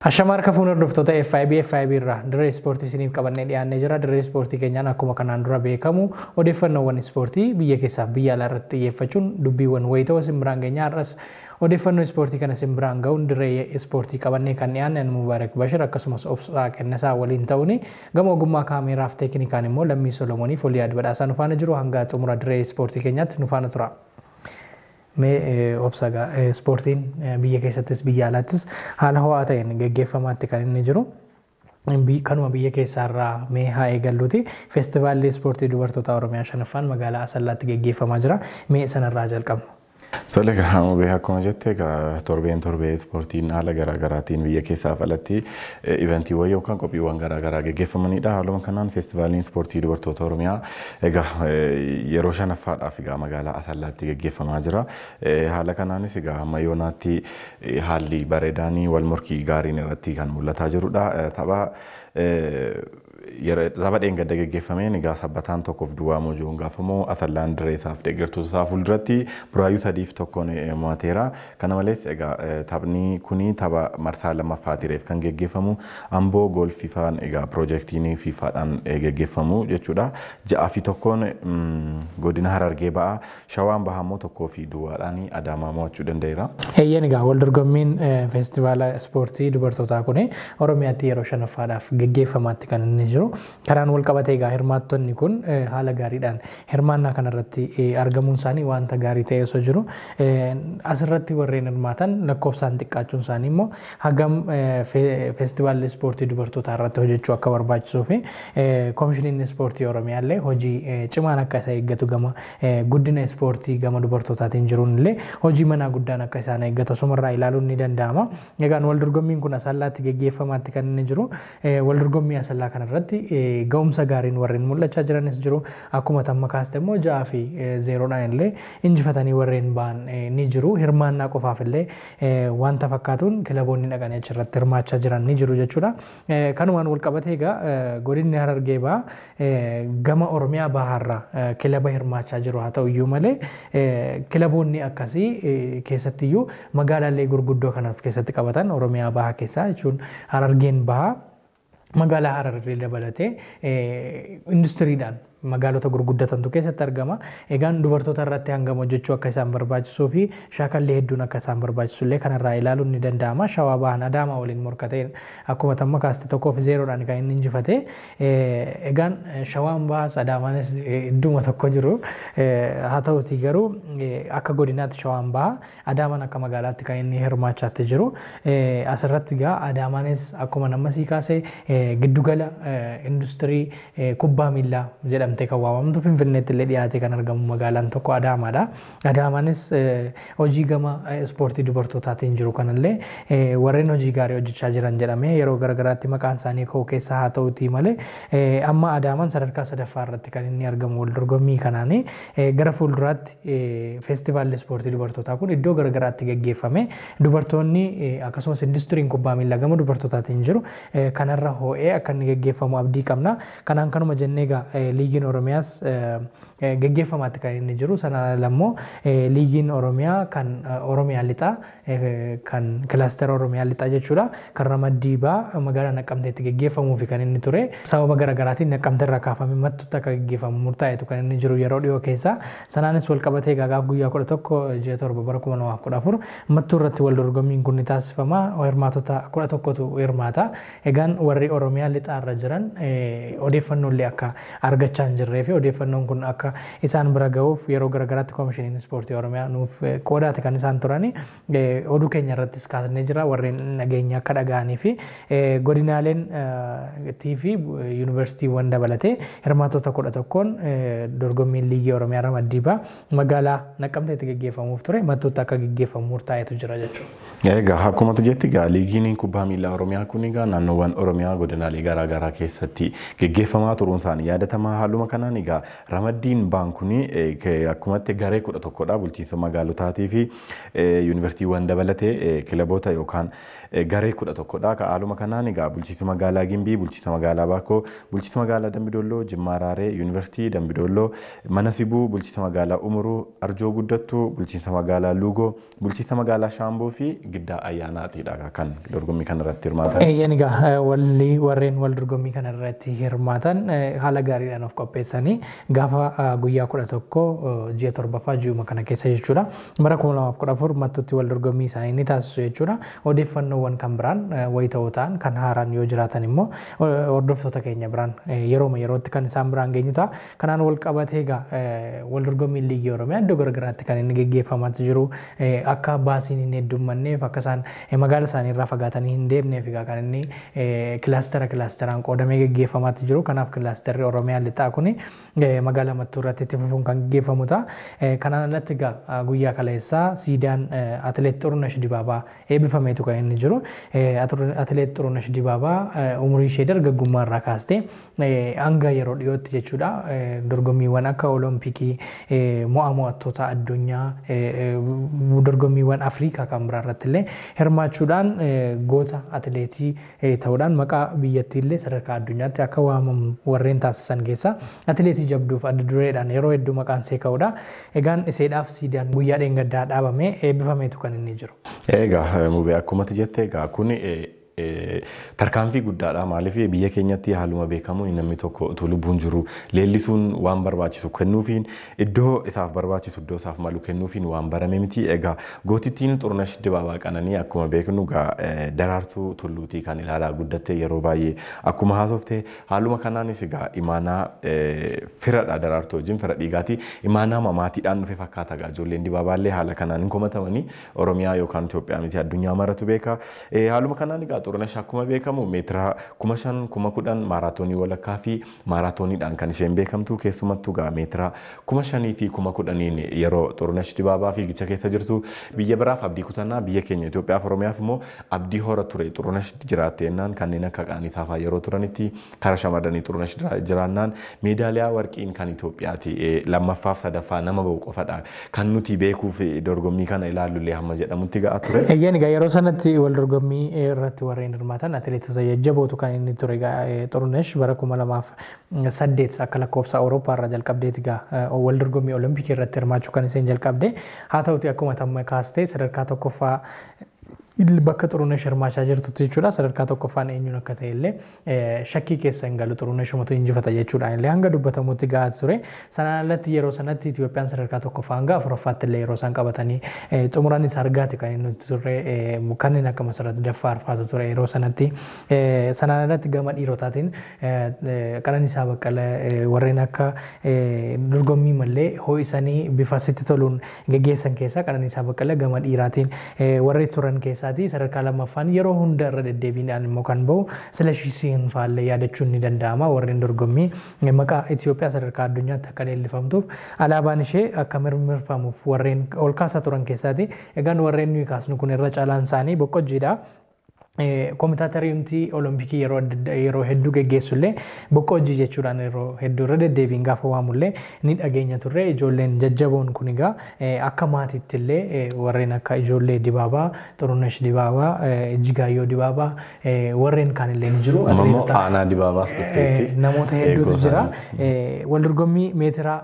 Ashamar ka funar dhuftoota FIB irraa dirree ispoortii isiniif qabannee dhiyaannee jira. Dirree ispoortii keenyaan akkuma kanaan dura beekamu odeeffannoowwan ispoortii biyya keessaaf biyya alaa irratti xiyyeeffachuun dubbiiwwan wayitoo isin biraan geenyaa har'as odeeffannoo ispoortii kana isin biraan ga'uun dirree ispoortii qabannee kan dhiyaanne Mubaarak Bashir akkasumas obsaa Kennesaa waliin ta'uun gama ogummaa kaameeraaf teeknikaan immoo Lammii Solomoonii Foliyaad Badhaasaa nu faana jiru. Hanga xumura dirree ispoortii keenyaatti nu faana tura. Mee obsaga ispoortiin biyya keessattis biyya alaattis haala ho'aa ta'een gaggeeffamaatti kan inni jiru. Kanuma biyya keessaarraa mee haa eegalluuti. Feestivaalli ispoortii dubartoota Oromiyaa 5ffaan magaalaa Asallaatti gaggeeffamaa jira. Mee sanarraa jalqabna. Tole gahamu be akkuma jette torbeen ispoortiin haala garaagaraatiin biyya keessaaf alatti iventii yookaan qophiiwwan garaagaraa gaggeeffamanidha. Haaluma kanaan feestivaaliin ispoortii dubartoota Oromiyaa egaa yeroo 5ffaadhaaf egaa magaalaa Asallaatti gaggeeffamaa jira. Haala kanaanis egaa amma yoonaatti haalli bareedaanii wal morkii gaariin irratti kan mul'ataa jirudha. Tapha dheengadda gaggeeffameen egaa sabbataan tokkoof duwwaa mojoon gaafamoo Asallaan direessaaf deeggartoota isaa fuulduratti buraayyuu 3-1 mo'ateera. Kana malees egaa taphni kuni tapha marsaa lammaffaatiif kan gaggeeffamu Amboo gool fiifaan egaa piroojeektiin fiifaadhaan gaggeeffamu jechuudha. 6-1 godina Harargee ba'a. Shawaan bahaa immoo 1-2dhaan Adaamaa mo'achuu danda'eera. Eeyyeen egaa wal dorgommiin feestivaala ispoortii dubartootaa kun Oromiyaatti yeroo 5ffaadhaaf gaggeeffamaatti kan inni jiru. Karaan wal qabatee egaa hirmaattonni kun haala gaariidhaan hirmaannaa kanarratti argamuun isaanii wanta gaarii ta'ee osoo jiru. Asirratti warreen hirmaatan lakkoofsaan xiqqaachuun isaanii immoo hagam feestivaalli ispoortii dubartootaa irratti hojjechuu akka barbaachisuu fi koomishiniin ispoortii Oromiyaa illee hojii cimaan akka isa eeggatu gama guddina ispoortii gama dubartootaatiin jiruun illee hojii manaa guddaan akka isaan eeggatu asumarraa ilaaluun ni danda'ama. Egaan wal dorgommiin kun Asallaatti gaggeeffamaatti kan inni jiru. Wal dorgommii Asallaa kanarratti ga'umsa gaariin warreen mul'achaa jiranis jiru. Akkuma tamma kaaste immoo 6-0dhaan illee injifatanii warreen ba'an ni jiru. Hirmaannaa qofaaf illee wanta fakkaatuun kilaboonni dhaqanii achirratti hirmaachaa jiran ni jiru jechuudha. Kanumaan wal qabatee egaa godinni Harargee bahaa gama Oromiyaa bahaarraa kilaba hirmaachaa jiru haa ta'u iyyuu malee kilaboonni akkasii keessattiyyuu magaalaalee gurguddoo kanaaf keessatti qabatan Oromiyaa bahaa keessaa jechuun Harargeen bahaa magaalaa Harargee dabalatee industiriidhaan magaalota gurguddatantu keessatti argama. Egaan dubartoota irratti hangam hojjechuu akka isaan barbaachisuu fi shaakallee hedduun akka isaan barbaachisu illee kanarraa ilaaluun ni danda'ama. Shawaa bahan Adaamaa waliin morkateen akkuma tamma kaaste 1-0dhaan kan inni injifate. Egaan Shawaan bahas Adaamaanis idduma tokko jiru. Haa ta'utii garuu akka godinaatti Shawaan baha Adaamaan akka magaalaatti kan inni hirmaachaatti jiru. Asirratti egaa Adaamaanis akkuma nama sii kaase giddugala industirii kubbaa miillaa jedhamtee kan waamamtu Finfinneetti illee dhiyaatee kan argamu magaalaan tokko Adaamaadha. Adaamaanis hojii gama ispoortii dubartootaatiin jiru kanallee warreen hojii gaarii hojjechaa jiran jedhamee yeroo garagaraatti maqaan isaanii ka'u keessa haa ta'utii malee amma Adaamaan sadarkaa 3ffaa irratti kan inni argamu wal dorgommii kanaanii gara fuulduraatti feestivaalli ispoortii dubartootaa kun iddoo garagaraatti gaggeeffame dubartoonni akkasumas industiriin kubbaa miillaa gama dubartootaatiin jiru kanarra ho'ee akka inni gaggeeffamu abdii qabna. Kanaan kanuma jennee egaa liigiin Oromiyaas gaggeeffamaatti kan inni jiru. Sana lammoo liigiin Oromiyaa kan Oromiyaa lixaa kan kilaastera Oromiyaa lixaa jechuudha. Kan Ramaddii baa magaalaa Naqqamteetti gaggeeffamuu fi kan inni ture sababa garaagaraatiin Naqqamteerraa kaafamee Mattuutti akka gaggeeffamu murtaa'etu kan inni jiru yeroo dhiyoo keessa. Sanaanis wal qabatee gaagaaf guyyaa 11 bara 2014 Mattuu irratti wal dorgommiin kun ni taasifama. Hirmaatota 11tu hirmaata. Egaan warri Oromiyaa lixaa irra jiran odeeffannoolee akka argachaa hin jirree fi odeeffannoon kun akka isaan bira ga'uuf yeroo garagaraatti koomishiniin ispoortii Oromiyaa nuuf qoodaati kan isaan turani. Oduu keenya irrattis kaasnee jira warreen nageenya akka dhaga'anii fi godinaaleen TV yuunivarsiitiiwwan dabalatee hirmaatota 11n dorgommiin liigii Oromiyaa Ramaddii baa magaalaa Naqqamteetti gaggeeffamuuf ture Mattuutti akka gaggeeffamu murtaa'etu jira jechuudha. Egaa akkuma jetti egaa liigiin kubbaa miillaa Oromiyaa kun egaa naannoowwan Oromiyaa godinaalee garaagaraa keessatti gaggeeffamaa turuun isaanii yaadatamaa. Haaluma haaluma kanaan egaa Ramaddiin baankuni akkumatti garee 11dha bulchiinsa magaalotaatii fi yuunivarsiitiiwwan dabalatee kilaboota yookaan garee 11dha. Haaluma kanaan egaa bulchiinsa magaalaa Gimbii, bulchiinsa magaalaa Baakoo, bulchiinsa magaalaa Dambidolloo, Jimmaa Araaree, yuunivarsiitii Dambidolloo, Mana Sibuu, bulchiinsa magaalaa Umuruu, Arjoo Guddattuu, bulchiinsa magaalaa Luugoo, bulchiinsa magaalaa Shaamboo fi Giddaa Ayyaanaatiidha kan dorgommii kanarratti hirmaatan. Egaa warreen wal dorgommii kanarratti hirmaatan haala gaariidhaan of qopheessanii gaafa guyyaa 11 ji'a 7ffaa ji'uma kana keessa jechuudha. Bara 2014 mattutti wal dorgommii isaanii ni taasisu jechuudha. Odeeffannoowwan kan biraan wayita'oo ta'an kan haaraan yoo jiraatan immoo hordoftoota keenya biraan yerootti kan isaan biraan geenyu ta'a. Kanaan wal qabatee egaa wal dorgommiin liigii Oromiyaa iddoo garaagaraatti kan inni geggeeffamaa jiru akka baasiin hin heddummanneef akka isaan magaala isaanii irraa fagaatanii hin deemneef egaa kan inni kilaasteraan qoodamee geggeeffamaa jiru. Kanaaf kilaasterri Oromiyaa lixaa kuni magaalaa Mattuu irratti itti fufuun kan geggeeffamu ta'a. Kanaan alatti egaa guyyaa kaleessaa siidaan atileet Xurunesh Dibaabaa eebbifameetu kan inni jiru. Atileet Xurunesh Dibaabaa umurii ishee dargaggummaa irraa kaastee hanga yeroo dhiyootti jechuudha dorgommiiwwan akka Olompikii mo'attoota addunyaa dorgommiiwwan Afrikaa kan biraa irratti illee hirmaachuudhaan goota atileetii ta'uudhaan maqaa biyyattii illee sadarkaa addunyaatti akka waamamu warreen taasisan keessaa atileetii jabduuf adda dureedhaan yeroo hedduu maqaan ishee ka'uudha. Egaan iseedhaaf siidaan guyyaa dheengaddaa dhaabamee eebbifameetu kan inni jiru. Egaa mubee akkumatti jette egaa kun tarkaanfii guddaadha. Maaliif biyya keenyatti haaluma beekamu namni tokko utuu lubbuun jiru leellisuun waan barbaachisu kennuufiin iddoo isaaf barbaachisu iddoo isaaf malu kennuufiin waan barame miti. Egaa gootittiin Xurunesh Dibaabaa Qananii akkuma beeknu daraartuu tulluutii kan ilaalaa guddatte yeroo baay'ee akkuma haasofte haaluma kanaanis egaa imaanaa firadha daraartuu wajjin fira dhiigaati imaanaa mamaatiidhaan dhufe fakkaata. Egaa ijoolleen Dibaabaallee haala kanaan hin komatamanii Oromiyaa yookaan Itoophiyaa miti addunyaa maratu beeka. Haaluma kanaan egaa Xurunesh akkuma beekamu meetira 5,000, 10,000 maaraatoonii walakkaa fi maaraatooniidhaan kan isheen beekamtu keessumattuu gaa meetira 5,000 fi 10,000 yeroo Xurunesh Dibaabaa fiigicha keessa jirtu biyya biraaf abdii kutannaa biyya keenya Itoophiyaaf Oromiyaaf immoo abdii hora ture. Xurunesh jiraattennaan kanneen akka Qaaniisaa fa'aa yeroo turanitti karaa shamarranii Xurunesh jiraannaan meedaaliyaa warqiin kan Itoophiyaati lammaffaaf sadaffaa nama ba'u qofadha kan nuti beekuuf dorgommii kana ilaalullee hamma jedhamutti ga'a ture. Egaa yeroo sanatti wal dorgommii irratti warreen hirmaatan atileetota jajjabootu kan inni ture. Xurunesh bara 2008 akka lakkoofsa Awurooppaa irraa jalqabdeeti wal dorgommii Olompikii irratti hirmaachuu kan isheen jalqabde. Haa ta'uti akkuma tamma kaastee sadarkaa tokkoffaa bakka Xurunesh hirmaachaa jirtutti jechuudha. Sadarkaa tokkoffaan eenyuun akka ta'e illee shakkii keessa hin galu Xuruneshumatu injifata jechuudhaan illee hanga dubbatamutti gahaa ture. Sanaan alatti yeroo sanatti Itoophiyaan sadarkaa tokkoffaa hanga afuraffaatti illee yeroo isaan qabatanii xumuranis argaati kan inni ture kanneen akka Masarat Daffaar fa'aatu ture yeroo sanatti. Sanaan alatti gama dhiirotaatiin Qananiisaa Baqqalee warreen akka dorgommii malee ho'isanii bifa sitti toluun geggeessan keessaa Qananiisaa Baqqalee gama dhiiraatiin warri turan keessaa sadarkaa lammaffaan yeroo hunda irra deddeebiidhaan immoo kan bahu Silashii faallee yaadachuun ni danda'ama. Warreen dorgommii maqaa Itoophiyaa sadarkaa addunyaatti akka leellifamtuuf alaabaan ishee akka mirmirfamuuf warreen ol kaasaa turan keessaati. Egaan warreen nuyi kaasnu kun irra caalaan isaanii boqqojjiidha. Koomitaatariimtii Olompikii yeroo hedduu geggeessullee boqqojjii jechuudhaan yeroo hedduu irra deddeebiin gaafa waamullee ni dhageenya turre. Ijoolleen jajjaboon kun egaa akka maatiitti illee warreen akka ijoollee Dibaabaa, Xurunesh Dibaabaa, Ijjigaayyoo Dibaabaa warreen kaan illee ni jiru. Aanaa Dibaabaas dhufteetti. Namoota hedduutu jira. Wal dorgommii meetira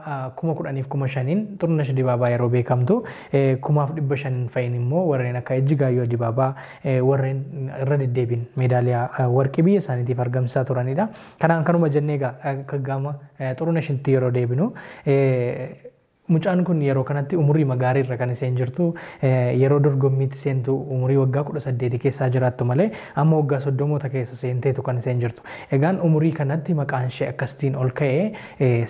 10,000 fi 5,000 Xurunesh Dibaabaa yeroo beekamtu 1,500 fa'iin immoo warreen akka Ijjigaayyoo Dibaabaa warreen irra deddeebiin meedaaliyaa warqii biyya isaaniitiif argamsiisaa turanidha. Kanaan kanuma jennee egaa gama Xuruneshatti yeroo deebinu mucaan kun yeroo kanatti umurii gaarii irra kan isheen jirtu yeroo dorgommiitti seentu umurii waggaa 18 keessaa jiraattu malee amma waggaa 30 keessa seenteetu kan isheen jirtu. Egaan umurii kanatti maqaan ishee akkasitiin ol ka'ee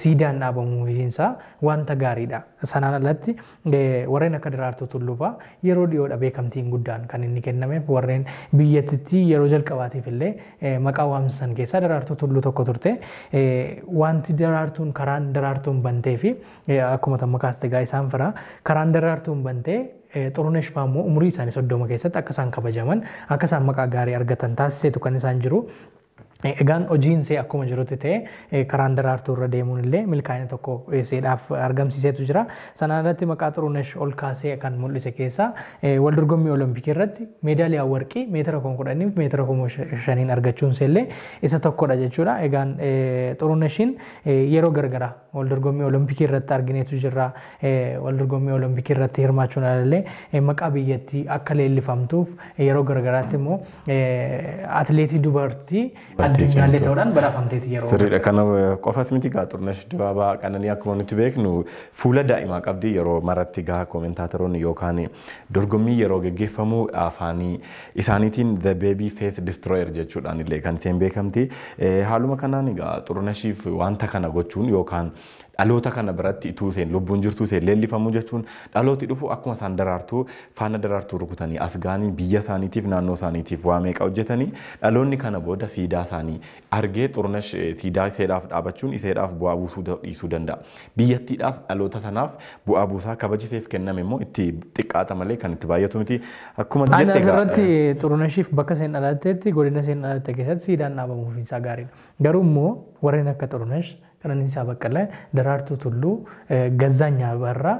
siidaan dhaabamuufiinsaa wanta gaariidha. Sanaan alatti warreen akka Daraartuu Tulluu fa'aa yeroo dhiyoodha beekamtiin guddaan kan inni kennameef warreen biyyattitti yeroo jalqabaatiif illee maqaa waamsisan keessaa Daraartuu Tulluu tokko turte. Wanti karaan Daraartuun bantee fi akkuma amma kaastegaa isaan fira karaan Daraartuun bantee Xurunesh fa'aa immoo umurii isaanii 30 keessatti akka isaan kabajaman akka isaan maqaa gaarii argatan taasiseetu kan isaan jiru. Egaan hojiin see akkuma jirutti ta'e karaan daraartuu irra deemuun illee milkaa'ina tokko seedhaaf argamsiisetu jira. Sanaan irratti maqaa Xurunesh ol kaasee kan mul'ise keessaa wal dorgommii Olompikii irratti meedaaliyaa warqii meetira 10,000 fi meetira 5,000 argachuun illee isa tokkodha jechuudha. Egaan Xuruneshiin yeroo garagaraa wal dorgommii Olompikii irratti argineetu jirra. Wal dorgommii Olompikii irratti hirmaachuun illee maqaa biyyattii akka leellifamtuuf yeroo garagaraatti immoo atileetii dubartii addunyaallee ta'uudhaan badhaafamteeti yeroo. Sirriidha. Kana qofas miti gaa Xurunesh Dibaabaa Qananii akkuma nuti beeknu fuula daa'imaa qabdi yeroo maratti gaa koomentaatoroonni yookaan dorgommii yeroo geggeeffamu afaanii isaaniitiin the baby face destroyer jechuudhaan illee kan isheen beekamti. Haaluma kanaan gaa Xuruneshiif wanta kana gochuun yookaan dhaloota kana biratti ituu isheen lubbuun jirtu isheen leellifamu jechuun dhalooti dhufu akkuma isaan daraartuu faana daraartuu rukutanii as ga'anii biyya isaaniitiif naannoo isaaniitiif waa meeqa hojjetanii dhaloonni kana booda siidaa isaanii argee Xurunesh siidaa iseedhaaf dhaabachuun iseedhaaf bu'aa buusuu dhiisuu danda'a. Biyyattiidhaaf dhaloota sanaaf bu'aa buusaa kabajiseef kenname immoo itti xiqqaata malee kan itti baay'atu miti. Akkuma jette asirratti Xuruneshiif bakka isheen dhalatteetti godina isheen dhalatte keessatti siidaan dhaabamuuf isaa gaariidha. Garuu immoo warreen akka Xurunesh Qananiisaa Baqqalaa, Daraartuu Tulluu, Gazzaanyaa Barraa,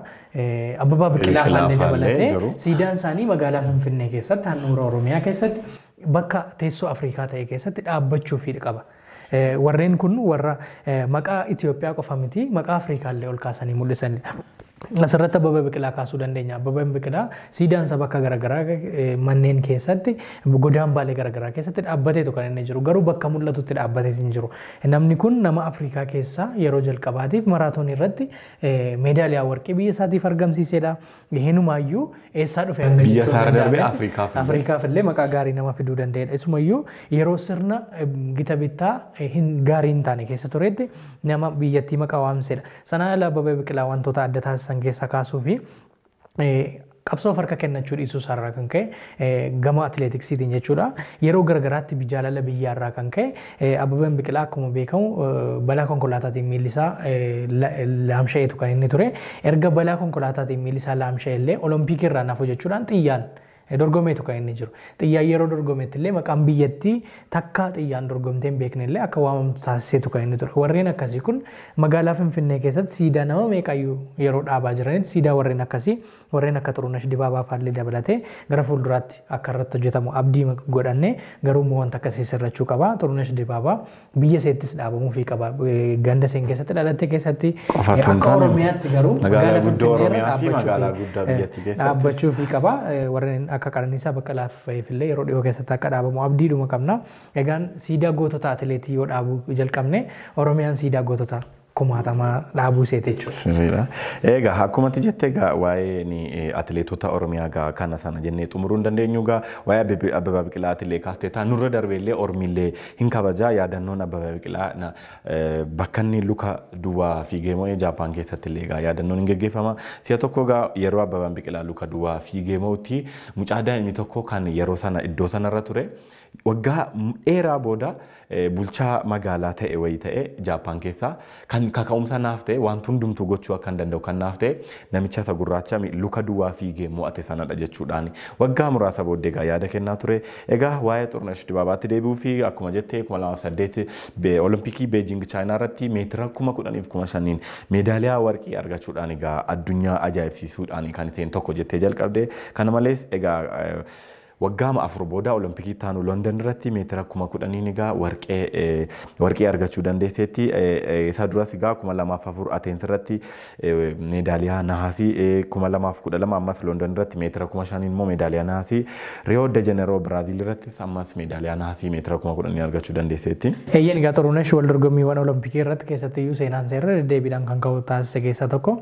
Abbabaa Biqilaa faallee dabalatee siidaan isaanii magaalaa Finfinnee keessatti handhuura Oromiyaa keessatti bakka teessoo Afrikaa ta'e keessatti dhaabbachuufii qaba. Warreen kun warra maqaa Itoophiyaa qofa miti maqaa Afrikaallee ol kaasanii mul'isanidha. Asirratti Abbabaa Biqilaa kaasuu dandeenya. Abbabaan Biqilaa siidaan isaa bakka garaagaraa manneen keessatti godaan baalee garaagaraa keessatti dhaabbateetu kan inni jiru. Garuu bakka mul'atutti dhaabbatee hin jiru. Namni kun nama Afrikaa keessaa yeroo jalqabaatiif maraatoonii irratti meedaaliyaa warqii biyya isaatiif argamsiisedha. Hinumaayyuu eessaa dhufe hanga biyya isaa darbee Afrikaaf illee maqaa gaarii nama fiduu danda'edha. Isumayyuu yeroo sirna gita bittaa gaarii hin taane keessa turetti nama biyyattii maqaa waamsedha. Sanaa ala Abbabaa Biqilaa wantoota adda taasisan keessa kaasuu fi qabsoo harka kennachuu dhiisuu isaarraa kan ka'e gama atileetiksiitiin jechuudha. Yeroo garagaraatti jaalala biyyaarraa kan ka'e Abbabaan Biqilaa akkuma beekamu balaa konkolaataatiin miilli isaa laamsha'eetu kan inni ture. Erga balaa konkolaataatiin miilli isaa laamsha'e illee Olompikii irraa nafu jechuudhaan xiyyaan dorgomeetu kan inni jiru. Xiyyaan yeroo dorgomeetti illee maqaan biyyattii takka xiyyaan dorgomtee hin beekne illee akka waamamtu taasiseetu kan inni ture. Warreen akkasii kun magaalaa Finfinnee keessatti siidaa nama meeqaayyuu yeroo dhaabaa jiranitti siidaa warreen akkasii warreen akka Xurunesh Dibaabaa faallee dabalatee gara fuulduraatti akka irratti hojjetamu abdii godhanne garuu immoo wanta akkasii sirrachuu qaba. Xurunesh Dibaabaa biyya seettis dhaabamuufii qaba. Ganda seen keessatti dhalatte keessatti akka Oromiyaatti garuu magaalaa Finfinnee dhaabbachuufii qaba. Warreen akka Qananiisaa Baqqalaa illee yeroo dhiyoo keessatti akka dhaabamu abdiidhuma qabna. Egaan siidaa gootota atileetii yoo dhaabuu jalqabne Oromiyaan siidaa gootota kumaatamaa dhaabuu seete jechuudha. Sirriidha. Egaa akkuma jette egaa waa'ee atileetota Oromiyaa egaa kana sana jennee xumuruu hin dandeenyu egaa waa'ee Abbabaa Biqilaa illee kaastee nurra darbeellee Oromillee hin kabajaa yaadannoon Abbabaa Biqilaa bakka inni luka duwwaa fiigee moo'ee Jaapaan keessatti illee egaa yaadannoon hin geggeeffama. Si'a tokko egaa yeroo Abbabaan Biqilaa luka duwwaa fiigee moo'utti mucaa daa'imni tokko kan yeroo sana iddoo sanarra ture waggaa dheeraa booda bulchaa magaalaa ta'e wayii ta'e Jaapaan keessaa kan kaka'umsa naaf ta'e waan hundumtuu gochuu akka hin danda'u kan naaf ta'e namicha isa gurraacha luka duwwaa fiigee mo'ate sanadha jechuudhaan waggaa muraasa booddee egaa yaada kennaa ture. Egaa waa'ee Xurunesh Dibaabaatti deebi'uu fi akkuma jettee 2008 Olompikii Beejing Chaayinaa irratti meetira 10,000 meedaaliyaa warqii argachuudhaan egaa addunyaa ajaa'ibsiisuudhaan kan isheen tokko jettee jalqabde. Kana malees egaa waggaama afur booda Olompikii taanu London irratti meetira 10,000 egaa warqee argachuu dandeesseetti. Isa duras egaa 2004 Ateensi irratti meedaaliyaa nahaasii 2012 ammas London irratti meetira 5,000 immoo meedaaliyaa nahaasii Rio de Janeiro Biraazil irrattis ammas meedaaliyaa nahaasii meetira 10,000 argachuu dandeesseetti. Eeyyeen egaa Xurunesh wal dorgommiiwwan Olompikii irratti keessattiyyuu seenaan seerra deddeebiidhaan kan ka'u taasise keessaa tokko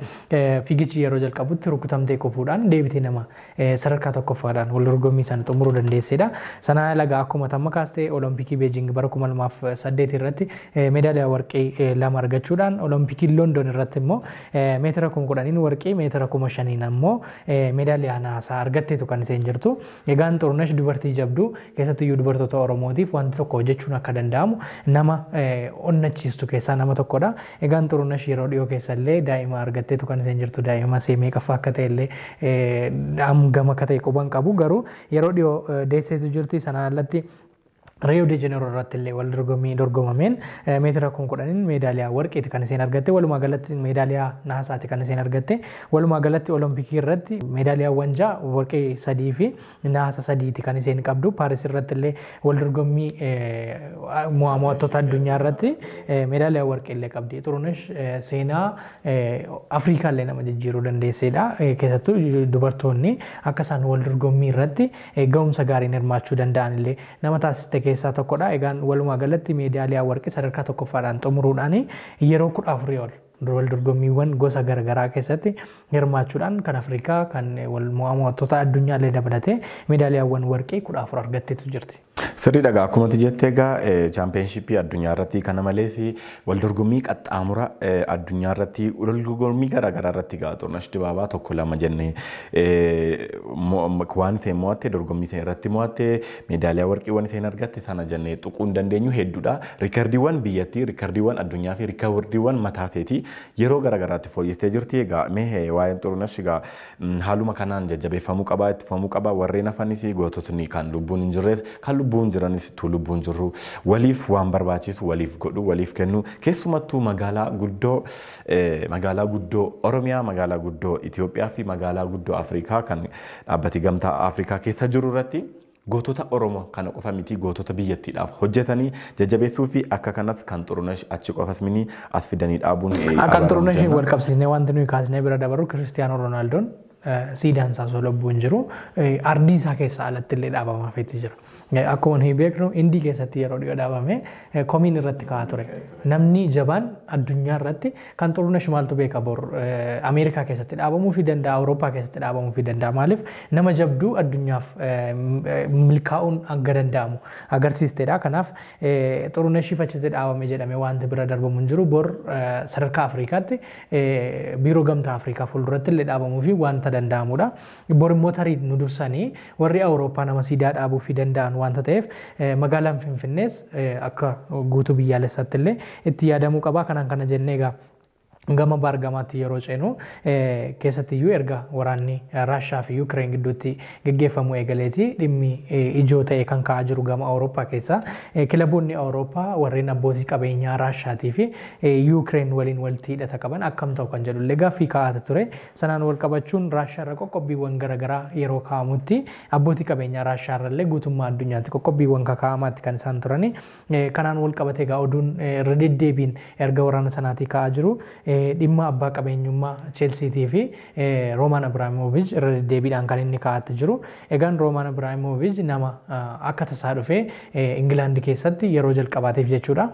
fiigichi yeroo jalqabutti rukutamtee kufuudhaan deebitii nama sadarkaa tokkoffaadhaan wal dorgommii sana xumuruu dandeessedha. Sana laga akkuma tamma kaastee Olompikii Beejing bara 2008 irratti meedaaliyaa warqii 2 argachuudhaan Olompikii London irratti immoo meetira 10,000 warqii meetira 5,000 ammoo meedaaliyaa naasaa argatteetu kan isheen jirtu. Egaan Xurunesh dubartii jabduu keessattiyyuu dubartoota Oromootiif wanti tokko hojjechuun akka danda'amu nama onnachiistu keessaa nama tokkodha. Egaan Xurunesh yeroo dhiyoo keessallee daa'ima argatteetu kan isheen jirtu. Daa'ima meeqaffaa akka ta'ellee gama akka ta'e quban qabu garuu yeroo dhiyoo deesseetu jirti. Sana alatti Rio de Janeiro irratti illee wal dorgomameen meetira 10,000 meedaaliyaa warqiiti kan isheen argatte walumaa galatti meedaaliyaa naasaati kan isheen argatte walumaa galatti olompikii irratti meedaaliyaawwan 6 warqii 3 fi naasa 3ti kan isheen qabdu Paaris irratti illee wal dorgommii mo'amtoota addunyaa irratti meedaaliyaa warqii illee qabdi Xurunesh seenaa Afrikaa illee nama jijjiiruu dandeesseedha keessattuu dubartoonni akka isaan wal dorgommii irratti ga'umsa gaariin hirmaachuu danda'an illee nama taasiste keessaa tokkodha. Egaan walumaa galatti meedaaliyaa warqii sadarkaa tokkoffaadhaan xumuruudhaan yeroo 14 ol wal dorgommiiwwan gosa garaagaraa keessatti hirmaachuudhaan kan Afrikaa kan wal mo'amtoota addunyaa illee dabalatee meedaaliyaawwan warqii 14 argatteetu jirti. Sirrii dhagaa akkuma jettee egaa chaampiyoonshiippii addunyaa irratti kana malees wal dorgommii qaxxaamura addunyaa irratti wal dorgommii garaagaraa irratti egaa Xurunesh Dibaabaa tokko lama jennee waan isheen mo'atte dorgommii isheen irratti mo'atte meedaaliyaa warqiiwwan isheen argatte sana jennee tuquu hin dandeenyu hedduudha. Riikardiiwwan biyyattii, riikardiiwwan addunyaa fi riikardiiwwan mataa isheetii yeroo garaagaraatti fooyyessitee jirti. Egaa mee waa'een Xurunesh egaa haaluma kanaan jajjabeeffamuu qaba, ittifamuu qaba. Warreen hafanis goototni kan lubbuun hin jirres kan lubbuun jiranis tu lubbuun jirru waliif waan barbaachisu waliif godhu waliif kennu keessumattuu magaalaa guddoo Oromiyaa magaalaa guddoo Itoophiyaa fi magaalaa guddoo Afrikaa kan dhaabbati gamtaa Afrikaa keessa jiru irratti gootota Oromoo kana qofa miti gootota biyyattiidhaaf hojjetanii jajjabeessuu fi akka kanas kan Xurunesh achi qofas mini as fidanii dhaabuun akka Xurunesh wal qabsiisnee wanti nuyi kaasnee bira dabarru Kiristiyaanoo Roonaaldoon siidaan isaa osoo lubbuun jiru ardii isaa keessaa alatti illee dhaabamaafeetti jira. Akkuma nuyi beeknu Indii keessatti yeroo dhiyoo dhaabame komiin irratti ka'aa ture. Namni jabaan addunyaa irratti kan Xurunesh maaltu beeka bor Ameerikaa keessatti dhaabamuu fi danda'a, Awurooppaa keessatti dhaabamuu fi danda'a. Maaliif nama jabduu addunyaaf milkaa'uun akka danda'amu agarsiisteedha. Kanaaf Xurunesh achitti dhaabame jedhame wanti bira darbamu hin jiru. Bor sadarkaa Afrikaatti biiroo gamtaa Afrikaa fuulduratti illee dhaabamuu fi wanta danda'amudha. Bor immoo tarii nu dursanii warri Awurooppaa nama siidaa dhaabuu fi danda'an wanta ta'eef magaalaan Finfinnees akka guutuu biyyaalessaatti illee itti yaadamuu qaba. Kanaan kana jennee egaa gama baargamaatti yeroo ceenu keessattiyyuu erga waraanni Raashiyaa fi Yuukireen gidduutti gaggeeffamu eegaleeti dhimmi ijoo ta'e kan ka'aa jiru gama Awurooppaa keessa kilaboonni Awurooppaa warreen abbootii qabeenyaa Raashiyaatii fi Yuukireen waliin walitti hidhata qaban akkam ta'u kan jedhu illee gaaffii ka'aa ture. Sanaan wal qabachuun Raashiyaa irra qoqqobbiiwwan garaagaraa yeroo kaa'amutti abbootii qabeenyaa Raashiyaa irra illee guutummaa addunyaatti qoqqobbiiwwan kaa'amaatti kan isaan turani. Kanaan wal qabatee egaa oduun irra deddeebiin erga waraana sanaatii ka'aa jiru dhimma abbaa qabeenyummaa Cheelsiitii fi Roomaan Abraamooviich irra deddeebiidhaan kan inni kaa'atti jiru. Egaan Roomaan Abraamooviich nama akka tasaa dhufee Ingilaandi keessatti yeroo jalqabaatiif jechuudha.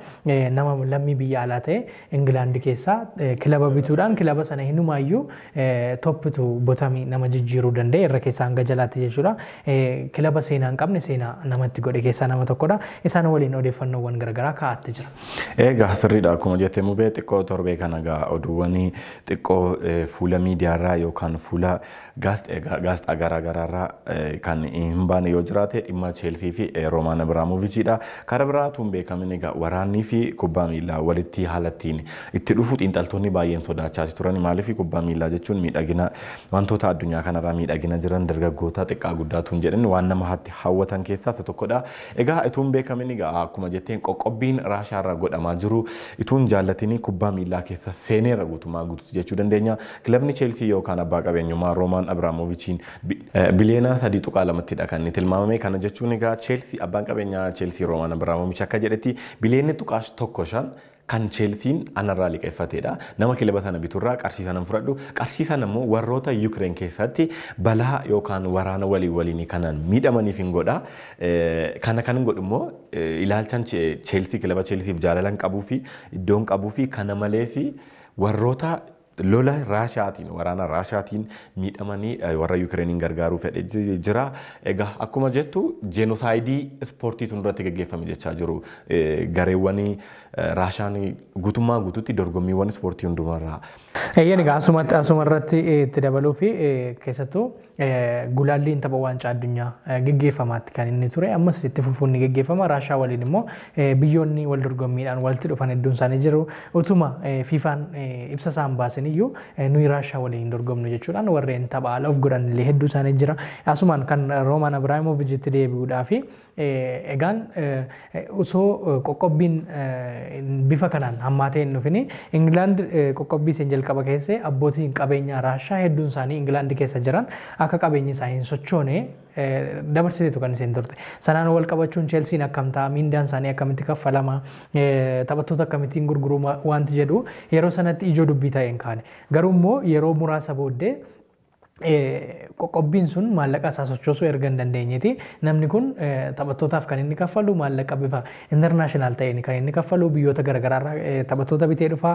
Nama lammii biyya alaa ta'e Ingilaandi keessaa kilaba bituudhaan kilaba sana hinumaayyuu toppitu botamii nama jijjiiruu danda'e irra keessaa hanga jalaatti jechuudha. Kilaba seenaa hin qabne seenaa namatti godhe keessaa nama tokkodha. Isaan waliin odeeffannoowwan garaagaraa kaa'atti jira. Egaa sirriidha akkuma jettee mubee xiqqoo torbee kana oduuwwan xiqqoo fuula miidiyaarraa yookaan fuula gaazexaa garaagaraarraa kan hin baane yoo jiraate dhimma Cheelsii fi Roomaan Abraamoovichidha. Karaa biraatuun beekamin egaa waraannii fi kubbaa miilaa walitti haalattiin itti dhufu xiinxaltoonni baay'een sodaachaa turan. Maaliif kubbaa miilaa jechuun miidhagina wantoota addunyaa kanarraa miidhagina jiran dargaggoota xiqqaa guddaatuun jedhan waan nama hawwatan keessaa isa tokkodha. Egaa ituun beekamin egaa akkuma jetteen qoqqobbiin Raashiyaarraa godhamaa jiru ituun jaallatanii kubbaa miilaa keessa seeneera guutumaa guutuutti jechuu dandeenya. Kilabni Cheelsii yookaan abbaa qabeenyummaa Roomaan Abraamoovichiin biliyoona 3.2 kan inni tilmaamame. Kana jechuun egaa Cheelsii abbaan qabeenyaa Cheelsii Roomaan Abraamoovichi akka jedhetti biliyoonni 1.5 kan Cheelsiin anarraa liqeeffateedha. Nama kilaba sana biturraa qarshii sana fudhadhu. Qarshii sana immoo warroota Yuukireen keessatti balaa yookaan waraana waliin kanaan miidhamaniif hin godha. Kana kan hin godhu immoo ilaalchaan Cheelsii kilaba Cheelsiif jaalalan qabuu fi iddoon qabuu fi kana malees warroota lola Raashiyaatiin waraana Raashiyaatiin miidhamanii warra Yuukireeniin gargaaruu fedhee jira. Egaa akkuma jettu jenosaayidii ispoortiitu irratti gaggeeffame jechaa jiru. Gareewwan Raashiyaan guutummaa guutuutti dorgommiiwwan ispoortii hundumarraa. Eeyyanii asuma irratti itti dabaluu fi keessattuu gulaalliin tapha waancaa addunyaa gaggeeffamaatti kan inni ture. Ammas itti fufuun gaggeeffama. Raashiyaa waliin immoo biyyoonni wal dorgommiidhaan walitti dhufan hedduun isaanii jiru. Utuma fiifaan ibsa isaan baasanii iyyuu nuyi Raashaa waliin hin dorgomnu jechuudhaan warreen tapha ala of godhan illee hedduu isaanii jira. Asumaan kan Roomaan Abraamoovichitti deebi'uudhaaf egaan osoo qoqqobbiin bifa kanaan hammaatee hin dhufini Ingilaand qoqqobbii isheen jalqaba keessee abbootiin qabeenyaa Raashaa hedduun isaanii Ingilaand keessa jiran akka qabeenyi isaa hin sochoone dabarsiteetu kan isheen turte. Sanaan wal qabachuun Cheelsiin akkam ta'a miindaan isaanii akkamitti kaffalama taphattoota akkamittiin gurguruu wanti jedhu yeroo sanatti ijoo dubbii ta'een kaane. Garuu immoo yeroo muraasa booddee qoqqobbiin sun maallaqa isaa sochoosuu erga hin dandeenyeeti namni kun taphattootaaf kan inni kaffalu maallaqa bifa internaashinaal ta'een kan inni kaffalu biyyoota garaagaraarraa taphattoota bitee dhufaa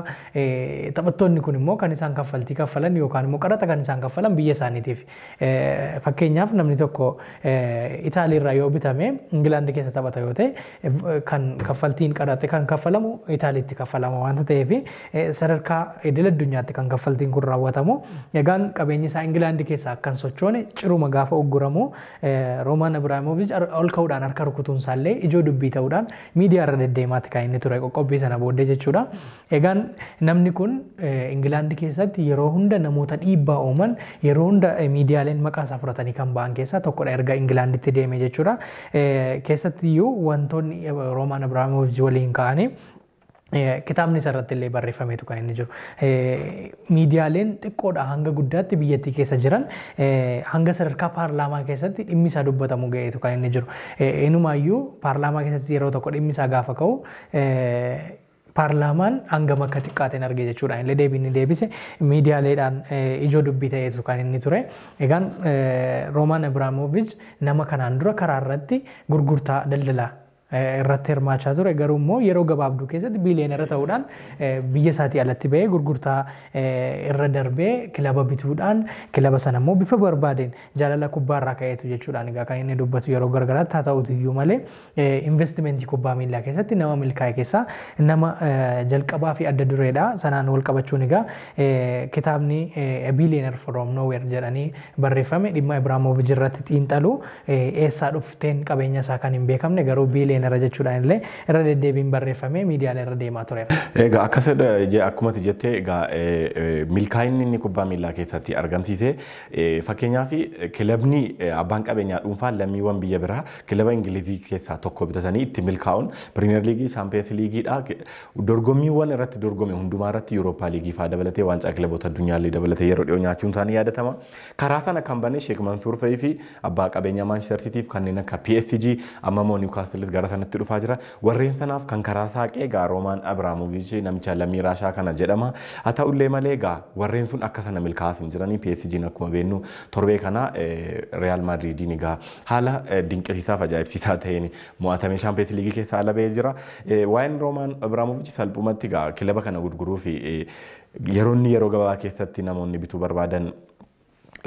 taphattoonni kun immoo kan isaan kaffaltii kaffalan yookaan immoo qaraxa kan isaan kaffalan biyya isaaniitiif fakkeenyaaf namni tokko Itaaliirraa yoo bitame Ingilaand keessa taphata yoo ta'e kan kaffaltiin qaraxa kan kaffalamu Itaaliitti kaffalama waanta ta'eef sadarkaa idil addunyaatti kan kaffaltiin kun raawwatamu egaan qabeenyi isaa Ingilaand keessa akkan sochoone ciruma gaafa ugguramu Roomaan Abraamooviich ol ka'uudhaan harka rukutuun isaallee ijoo dubbii ta'uudhaan miidiyaa irra deddeemaatti kan inni ture qoqqobbii sana booddee jechuudha. Egaan namni kun Ingilaand keessatti yeroo hunda namoota dhiibbaa uuman yeroo hunda miidiyaaleen maqaa isaa fudhatanii kan ba'an keessaa tokkodha erga Ingilaanditti deeme jechuudha. Keessattiyyuu wantoonni Roomaan Abraamooviich waliin ka'anii kitaabni isarratti illee barreeffameetu kan inni jiru. Miidiyaaleen xiqqoodha hanga guddaatti biyyattii keessa jiran hanga sadarkaa paarlaamaa keessatti dhimmi isaa dubbatamu ga'eetu kan inni jiru. Inumaayyuu paarlaamaa keessatti yeroo tokko dhimmi isaa gaafa ka'u paarlaamaan hangam akka xiqqaateen arge jechuudha. Illee deebiin deebise miidiyaaleedhaan ijoo dubbii ta'eetu kan inni ture. Egaan Roomaan Abraamooviich nama kanaan dura karaa irratti gurgurtaa daldalaa irratti hirmaachaa ture garuu immoo yeroo gabaabduu keessatti biiliyeenera ta'uudhaan biyya isaatii alatti ba'ee gurgurtaa irra darbee kilaba bituudhaan kilaba sana immoo bifa barbaadeen jaalala kubbaarraa ka'eetu jechuudhaan egaa kan inni dubbatu yeroo gargaraatti haa ta'utu iyyuu malee investimentii kubbaa miilaa keessatti nama milkaa'e keessaa nama jalqabaa fi adda dureedha. Sanaan wal qabachuun egaa kitaabni Billionaire from Nowhere jedhanii barreeffame dhimma Abraamooviich irratti xiinxalu eessaa dhufteen qabeenya isaa kan hin beekamne garuu biiliyeenera jechuudhaan illee irra deddeebiin barreeffamee miidiyaalee irra deemaa tureera. Egaa akkasidha akkuma jettee egaa milkaa'inni inni kubbaa miilaa keessatti argamsiise fakkeenyaaf kilabni abbaan qabeenyaa dhuunfaan lammiiwwan biyya biraa kilaba Ingilizii keessaa tokko bitatanii itti milkaa'uun Piriimiyer Liigii, Chaampiyoons Liigiidha dorgommiiwwan irratti dorgome hundumaa irratti Yuurooppaa Liigii fa'aa dabalatee waancaa kilaboota addunyaallee dabalatee yeroo dhiyoo nyaachuun isaanii yaadatama. Karaa sana kan bane Sheek Mansuur Fahii fi abbaa qabeenyaa Maanchister Siitiif kanneen akka PSG amma immoo Niwukaastil gara sanatti dhufaa jira. Warreen sanaaf kan karaa saaqee egaa Roomaan Abraamooviich namicha lammii Raashaa kana jedhama. Haa ta'ullee malee egaa warreen sun akka sana milkaa'aa hin jiranii PSG'n akkuma beeknu torbee kana Real Madridiin egaa haala dinqisiisaa fi ajaa'ibsiisaa ta'een mo'atamee Chaampiyoons Liigii keessaa ala ba'ee jira. Waa'een Roomaan Abraamooviich salphumatti egaa kilaba kana gurguruu fi yeroo gabaabaa keessatti namoonni bituu barbaadan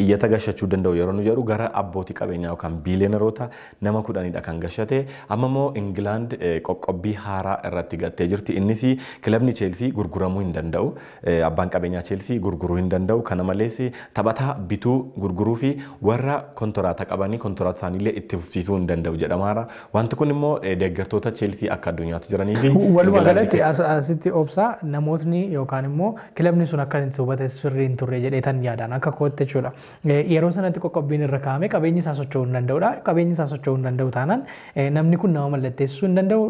iyyata gashachuu danda'u yeroo nu jedhu gara abbootii qabeenyaa yookaan biiliyeeneroota nama 10dha kan gashate amma immoo Ingilaand qoqqobbii haaraa irratti gattee jirti. Innis kilabni Cheelsii gurguramuu hin danda'u abbaan qabeenyaa Cheelsii gurguruu hin danda'u kana malees taphataa bituu gurguruu fi warra kontiraata qabanii kontiraata isaaniillee itti fufsiisuu hin danda'u jedhamaara. Wanti kun immoo deeggartoota Cheelsii akka addunyaatti jiranii fi walumaa galatti asitti obsaa namootni yookaan immoo kilabni sun akka inni hubate sirrii hin turre jedheetan yaadaan akka kootte jechuudha. Yeroo sanatti qoqqobbiin irra kaa'ame qabeenyi isaa socho'uu hin danda'udha. Qabeenyi isaa socho'uu hin danda'u taanaan namni kun nama mallatteessisuu hin danda'u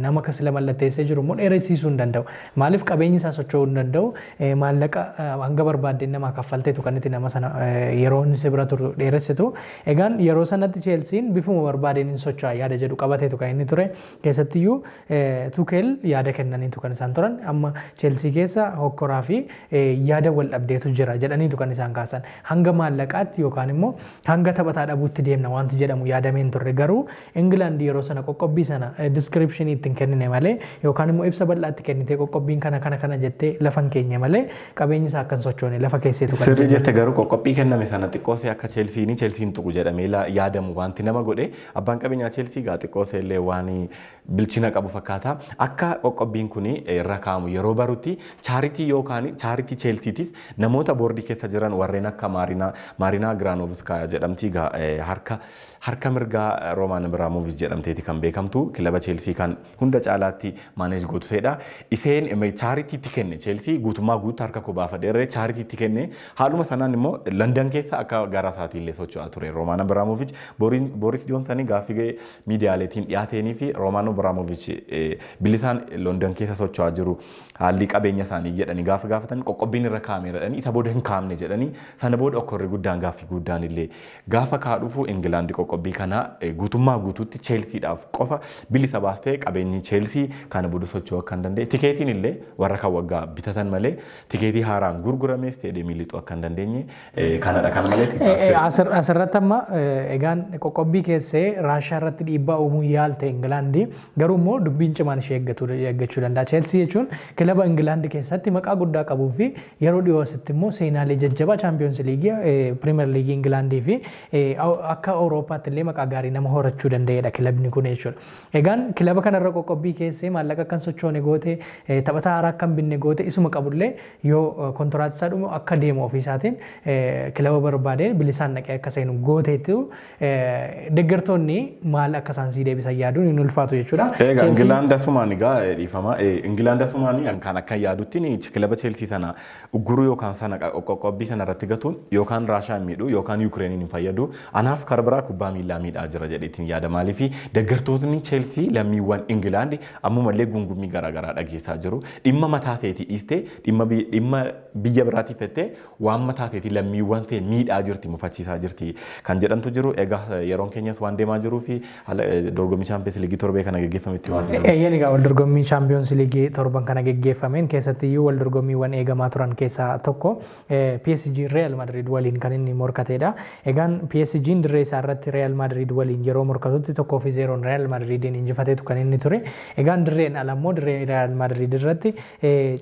nama kasila mallatteessee jiru immoo dheeressisuu hin danda'u. Maaliif qabeenyi isaa socho'uu hin danda'u maallaqa hanga barbaaddeen namaa kaffalteetu kan itti nama sana yeroo inni si bira turu dheeressitu. Egaan yeroo sanatti Cheelsiin bifuma barbaadeen hin socho'a yaada jedhu qabateetu kan inni ture. Keessattiyyuu Tuchel yaada kennaniitu kan isaan turan amma Cheelsii keessa hokkoraa fi yaada wal dhabdeetu jira jedhaniitu kan isaan kaasan. Hanga maallaqaatti yookaan immoo hanga taphataa dhabuutti deemna wanti jedhamu yaadameen turre garuu Ingilaand yeroo sana qoqqobbii sana diskiripshinii ittiin kennine malee yookaan immoo ibsa bal'aatti kennitee qoqqobbiin kana jettee lafa hin keenye malee qabeenyi isaa akkan sochoone lafa keesseetu kan sirrii jette garuu qoqqobbii kenname sana xiqqoosee akka Cheelsiin tuqu jedhamee yaadamu wanti nama godhe abbaan qabeenyaa Cheelsii gaa xiqqoosee illee waan bilchina qabu fakkaata akka qoqqobbiin kun irra kaa'amu yeroo barutti chaaritii yookaan chaaritii Cheelsiitiif namoota boordii keessa jiran warreen akka Maariinaa Giraanovskaya jedhamti harka mirgaa Roomaan Abiraamovic jedhamteeti kan beekamtu kilaba Cheelsii kan hunda caalaatti maaneej gootu seedha. Iseen chaaritiitti kenne Cheelsii guutummaa guutuu harka koo baafadheerree chaaritiitti kenne haaluma sanaan immoo London keessa akka gara isaatii illee socho'aa ture Roomaan Abiraamovic Boris Joonsanii gaaffii miidiyaaleetiin dhiyaateenii fi Roomaan Abiraamovic bilisaan London keessa socho'aa jiru haalli qabeenya isaanii jedhanii gaafa gaafatan qoqqobbiin irra kaa'ame jedhanii isa booda hin kaa'amne jedhanii sana booda okkorri guddaan gaaffii guddaan illee gaafa kaadhufu Ingilaandi qoqqobbii kana guutummaa guutuutti Cheelsiidhaaf qofa bilisa baastee qabeenyi Cheelsii kana booda socho'uu akka hin dandeenye tikeetiin illee warra kan waggaa bitatan malee tikeetii haaraan gurguramee isteediyeemii lixuu akka hin dandeenye kanadha kana malees asirratti amma egaan qoqqobbii keessee Raashiyaa irratti dhiibbaa uumuu yaalte Ingilaandi garuu immoo dubbiin cimaan ishee eeggachuu danda'a. Cheelsii jechuun kilaba Ingilaandi keessatti maqaa guddaa qabuu fi yeroo dhiyoo asitti immoo seenaalee jajjabaa Chaampiyoons Liigii Pirimeer Liigii Ingilaandii fi akka Awurooppaatti illee maqaa gaarii nama horachuu danda'edha kilabni kun jechuudha. Egaan kilaba kanarra qoqqobbii keessee maallaqa kan sochoone goote taphataa haaraa kan binne goote isuma qabullee yoo kontiraat isaa dhumu akka deemu ofiisaatiin kilaba barbaadee bilisaan naqee akka seenu gooteetu deeggartoonni maal akka isaan sii deebisan yaaduun hin ulfaatu jechuudha. Egaa Ingilaanda sumaan egaa dhiifama Ingilaanda sumaan kan akka yaadutti kilaba Cheelsii sana ugguruu yookaan sana qoqqobbii sana irratti gatuun yookaan Raashiyaa miidhuu yookaan Yukireeniin hin fayyadu anaaf karbiraa kubbaa miilaa miidhaa jira jedheetiin yaada maaliif deeggartoonni Cheelsii lammiiwwan Ingilaandi ammumallee gungummii garaagaraa dhageessaa jiru dhimma mataa seetii dhiistee dhimma biyya biraatiif jettee waan mataa seetii lammiiwwan see miidhaa jirti mufachiisaa jirti kan jedhantu jiru egaa yeroon keenyas waan deemaa jiruu fi dorgommii Chaampiyoons Liigii torbee kana geggeeffametti waan eeyyan egaa wal dorgommii Chaampiyoons Liigii torban kana geggeeffameen keessattiyyuu wal dorgommiiwwan eegamaa turan keessaa tokko PSG Real Madrid waliin kan inni morkateedha. Egaan PSG'n dirree isaa irratti Real Madrid waliin yeroo morkatutti 1-0 Real Madridin injifateetu kan inni ture. Egaan dirreen alammoo dirree Real Madrid irratti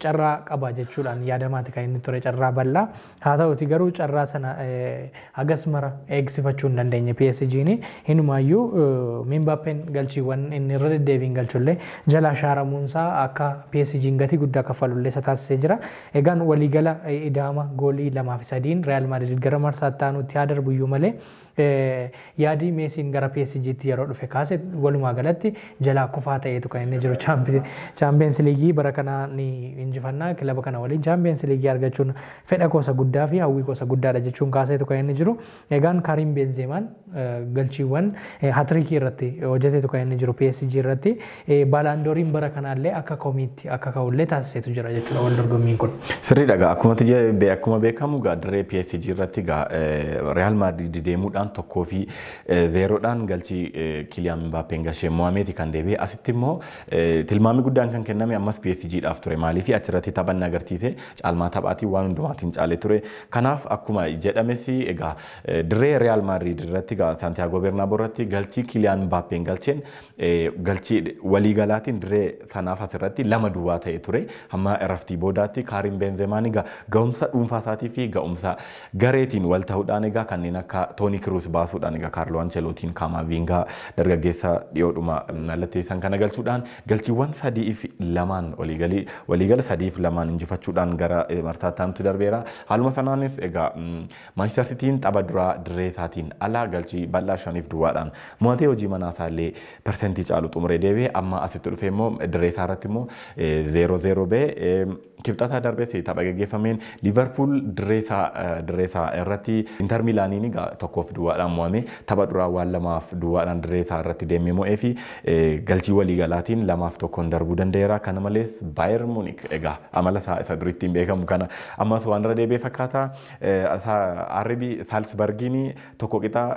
carraa qaba jechuudhaan yaadamaati kan inni ture carraa bal'aa. Haa ta'uti garuu carraa sana hagas mara eegsifachuu hin dandeenye PSG'n hinumaayyuu Mbappeen galchiiwwan inni irra deddeebiin galchullee jala shaaramuunsaa akka PSG'n gatii guddaa kaffalullee isa taasisee jira. Egaan waliigala idaama goolii 2-3 Real Madrid gara marsaatti aanutti haa darbuyyuu malee yaadii Meesiin gara PSG'tti yeroo dhufe kaase walumaa galatti jalaa kufaa ta'eetu kan inni jiru Chaampiyoons Liigii bara kanaa ni injifannaa kilaba kana waliin Chaampiyoons Liigii argachuun fedha gosa guddaa fi hawwii gosa guddaadha jechuun kaaseetu kan inni jiru. Egaan Karim Benzeemaan galchiiwwan hatriikii irratti hojjeteetu kan inni jiru PSG irratti baalaandooriin bara kanaallee akka komiitti akka ka'ullee taasiseetu jira jechuudha wal dorgommiin kun. Sirriidha akkuma beekamu dirree PSG irratti Real Madrid deemuudhaan tokkoo fi zeeroodhaan galchii Kiliyaan Mbaappeen gashee Mohameeti kan deebi'e asitti immoo tilmaami guddaan kan kenname ammas PSG'dhaaf ture maaliif achirratti taphanna agarsiise caalmaa taphaatiin waan hundumaatiin caalee ture kanaaf akkuma jedhames egaa dirree Real Madrid irratti Santiago Bernabeu irratti galchii Kiliyaan Mbaappeen galcheen galchii waliigalaatiin dirree sanaaf asirratti 2-2 ta'e ture hamma raftii boodaatti Karim Benzeemaan egaa ga'umsa dhuunfaa isaatii fi ga'umsa gareetiin wal ta'uudhaan egaa kanneen akka Toni Kroos baasuudhaan egaa Kaarlo Ancelotiin Kamavingaa dargaggeessa dhiyoodhuma mallatteessan kana galchuudhaan galchiiwwan 3-2 waliigala 3-2 injifachuudhaan gara marsaatti aanutti darbeera. Haaluma sanaanis egaa Manchester Cityin tapha duraa dirree isaatiin alaa galchii bal'aa 5-2dhaan mo'atee hojii manaa isaallee persentii caalu xumuree deebi'ee amma asitti dhufee immoo dirree isaa irratti immoo 0-0 ba'ee kibxataa darbees tapha geggeeffameen Liverpool dirree isaa irratti Inter Milaaniin egaa 1-2dhaan mo'ame tapha duraa waan 2-2dhaan dirree isaa irratti deemee mo'ee fi galchii waliigalaatiin 2-1 darbuu danda'eera. Kana malees Bayern Munich egaa amala isaa isa duriitiin beekamu kana ammas waan irra deebi'ee fakkaata. RB Salzburgiin tokko qixaa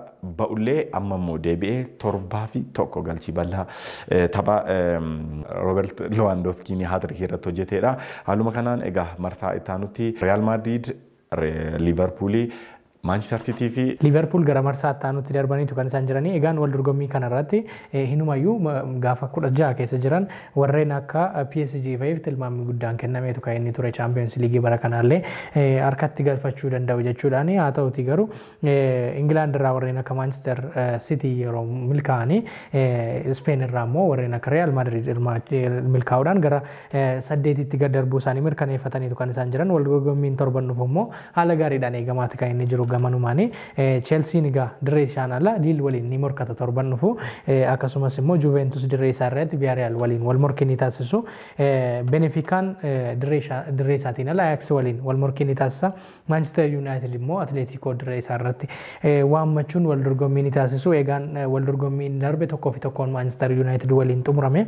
ba'ullee amma immoo deebi'ee 7-1 galchii bal'aa tapha Robert Lewandowskiin haatriikii irratti hojjeteedha. Haaluma kanaan egaa marsaa itti aanutti Real Madrid Liverpoolii Manchester City fi Liverpool gara marsaatti aanutti darbaniitu kan isaan jiranii. Egaan wal dorgommii kanarratti hinumayyuu gaafa 16 keessa jiran warreen akka PSG fa'iif tilmaamni guddaan kennameetu kan inni ture Champions League bara kanaallee harkatti galfachuu danda'u jechuudhaan haa ta'uti garuu England irraa warreen akka Manchester City yeroo milkaa'anii Spain irraa immoo warreen akka Real Madrid milkaa'uudhaan gara 8tti gad darbuu isaanii mirkaneeffataniitu kan isaan jiran. Wal dorgommiin torban dhufu immoo haala gaariidhaan eegamaati kan inni jiru gamanumaani. Chelsea nigaa dirree ishaan ala Lille waliin ni morkata torban dhufu. Akkasumas immoo Juventus dirree isaa irratti Villarreal waliin wal morkii ni taasisu. Beneficaan dirree isaatiin ala Ajax waliin wal morkii ni taasisa. Manchester United immoo Atletico dirree isaa irratti waammachuun wal dorgommii ni taasisu. Egaan wal dorgommiin darbe tokkoo fi tokkoon Manchester United waliin xumurame.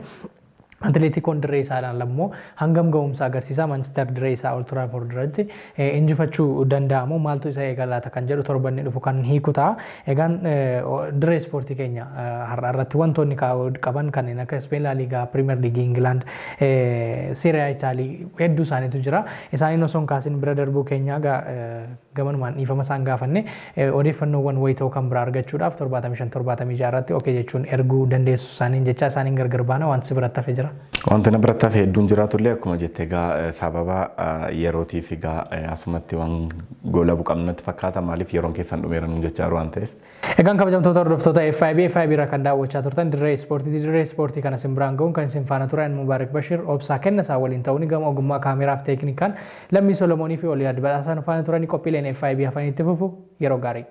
Atleticoon dirree isaadhaan lammoo hangam ga'umsa agarsiisa Manchester dirree isaa Old Trafford irratti injifachuu danda'amu maaltu isa eegalaata kan jedhu torbanni dhufu kan hiiku ta'a. Egaan dirree ispoortii keenya har'a irratti wantoonni qaban kanneen akka Spain La Liga, Premier League England, Serie A Italy hedduu isaaniitu jira. Isaaniin osoo hin kaasin bira darbuu keenya gamanumaan dhiifama isaan gaafanne odeeffannoowwan wayitoo kan biraa argachuudhaaf 75-76 irratti okee jechuun erguu dandeessu isaaniin jecha isaaniin gargar baana waan si biratti hafe jira. Wanti na biratti hafe hedduun jiraatullee akkuma jette egaa sababa yerootiif egaa asumatti waan gola buqamnatti fakkaata maaliif yeroon keessan dhumeera nuun jechaa jiru waan ta'eef. Egaan kabajamtoota hordoftoota FIB irraa kan daawwachaa turtan dirree ispoortii kana isin biraan ga'uun kan isin faana turan Mubaarak Bashir obsaa kenna isaa waliin ta'uun gama ogummaa kaameraaf teeknikaan Lammii Solomoonii fi Oliyaad Badhaasaan faana turanii qophiileen FIB hafanii itti fufu yeroo gaarii.